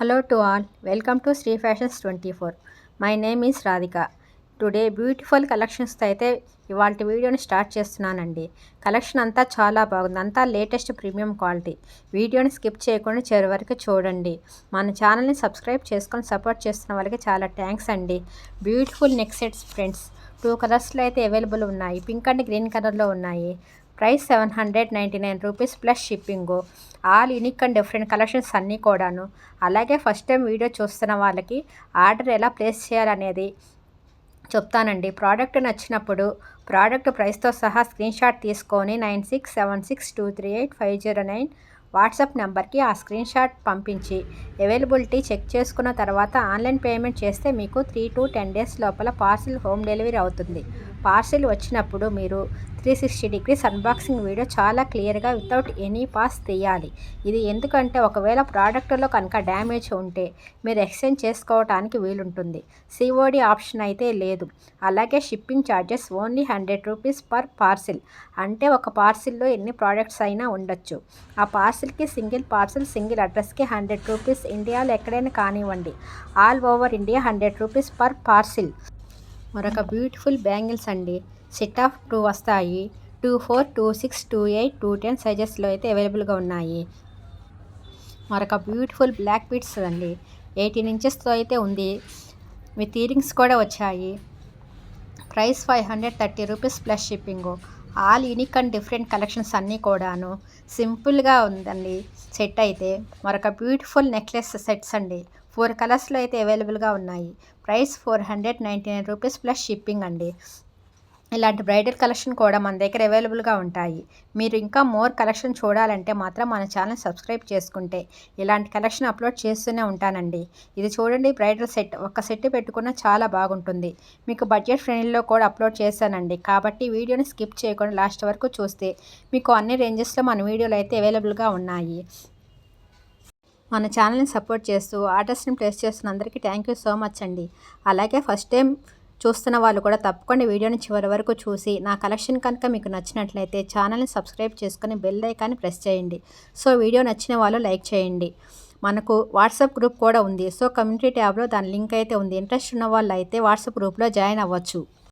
Hello to all, welcome to Sri Fashions 24. My name is Radhika. Today beautiful కలెక్షన్స్తో అయితే ఇవాళ వీడియోని start చేస్తున్నానండి. కలెక్షన్ అంతా చాలా బాగుంది, అంతా లేటెస్ట్ ప్రీమియం క్వాలిటీ. వీడియోని స్కిప్ చేయకుండా చివరి వరకు చూడండి. మన ఛానల్ని సబ్స్క్రైబ్ చేసుకొని సపోర్ట్ చేస్తున్న వాళ్ళకి చాలా థ్యాంక్స్ అండి. బ్యూటిఫుల్ నెక్ సెట్స్ ఫ్రెండ్స్, 2 కలర్స్లో అయితే అవైలబుల్ ఉన్నాయి. పింక్ అండ్ గ్రీన్ కలర్లో ఉన్నాయి. Price 799 rupees plus shipping. All unique and different collections అన్నీ కూడాను. అలాగే ఫస్ట్ టైం వీడియో చూస్తున్న వాళ్ళకి ఆర్డర్ ఎలా ప్లేస్ చేయాలనేది చెప్తానండి. ప్రోడక్ట్ నచ్చినప్పుడు ప్రోడక్ట్ ప్రైస్తో సహా స్క్రీన్ షాట్ తీసుకొని 9676238509 వాట్సాప్ నెంబర్కి ఆ స్క్రీన్ షాట్ పంపించి అవైలబిలిటీ చెక్ చేసుకున్న తర్వాత ఆన్లైన్ పేమెంట్ చేస్తే మీకు 3 to 10 డేస్ లోపల పార్సిల్ హోమ్ డెలివరీ అవుతుంది. పార్సిల్ వచ్చినప్పుడు మీరు 360 డిగ్రీస్ అన్బాక్సింగ్ వీడియో చాలా క్లియర్గా వితౌట్ ఎనీ పాస్ తీయాలి. ఇది ఎందుకంటే ఒకవేళ ప్రోడక్ట్లో కనుక డ్యామేజ్ ఉంటే మీరు ఎక్స్చేంజ్ చేసుకోవడానికి వీలుంటుంది. సిఓడి ఆప్షన్ అయితే లేదు. అలాగే shipping charges only 100 rupees per parcel. అంటే ఒక పార్సిల్లో ఎన్ని ప్రోడక్ట్స్ అయినా ఉండొచ్చు. ఆ పార్సిల్కి సింగిల్ పార్సిల్ సింగిల్ అడ్రస్కి 100 రూపీస్. ఇండియాలో ఎక్కడైనా కానివ్వండి, all over India 100 rupees per parcel. మరొక బ్యూటిఫుల్ బ్యాంగిల్స్ అండి. సెట్ ఆఫ్ 2 వస్తాయి. 2, 4, 2, 6, 2, 8, 2, 10 సైజెస్లో అయితే అవైలబుల్గా ఉన్నాయి. మరొక బ్యూటిఫుల్ బ్లాక్ బీడ్స్ అండి. 18 ఇంచెస్తో అయితే ఉంది. విత్ ఇయరింగ్స్ కూడా వచ్చాయి. Price 530 rupees plus shipping. All unique and different collections అన్నీ కూడాను. సింపుల్గా ఉందండి సెట్ అయితే. మరొక బ్యూటిఫుల్ నెక్లెస్ సెట్స్ అండి. 4 కలర్స్లో అయితే అవైలబుల్గా ఉన్నాయి. ప్రైస్ 499 రూపీస్ ప్లస్ షిప్పింగ్ అండి. ఇలాంటి బ్రైడల్ కలెక్షన్ కూడా మన దగ్గర అవైలబుల్గా ఉంటాయి. మీరు ఇంకా మోర్ కలెక్షన్ చూడాలంటే మాత్రం మన ఛానల్ సబ్స్క్రైబ్ చేసుకుంటే ఇలాంటి కలెక్షన్ అప్లోడ్ చేస్తూనే ఉంటానండి. ఇది చూడండి, బ్రైడల్ సెట్. ఒక సెట్ పెట్టుకున్న చాలా బాగుంటుంది. మీకు బడ్జెట్ ఫ్రెండ్లీలో కూడా అప్లోడ్ చేశానండి. కాబట్టి వీడియోని స్కిప్ చేయకుండా లాస్ట్ వరకు చూస్తే మీకు అన్ని రేంజెస్లో మన వీడియోలు అయితే అవైలబుల్గా ఉన్నాయి. మన ఛానల్ని సపోర్ట్ చేస్తూ ఆర్డర్స్ని ప్లేస్ చేస్తున్న అందరికీ థ్యాంక్ యూ సో మచ్ అండి. అలాగే ఫస్ట్ టైం చూస్తున్న వాళ్ళు కూడా తప్పకుండా వీడియోని చివరి వరకు చూసి నా కలెక్షన్ కనుక మీకు నచ్చినట్లయితే ఛానల్ని సబ్స్క్రైబ్ చేసుకొని బెల్ ఐకాన్ని ప్రెస్ చేయండి. సో వీడియో నచ్చిన వాళ్ళు లైక్ చేయండి. మనకు వాట్సాప్ గ్రూప్ కూడా ఉంది. సో కమ్యూనిటీ ట్యాబ్లో దాని లింక్ అయితే ఉంది. ఇంట్రెస్ట్ ఉన్న వాళ్ళు అయితే వాట్సాప్ గ్రూప్లో జాయిన్ అవ్వచ్చు.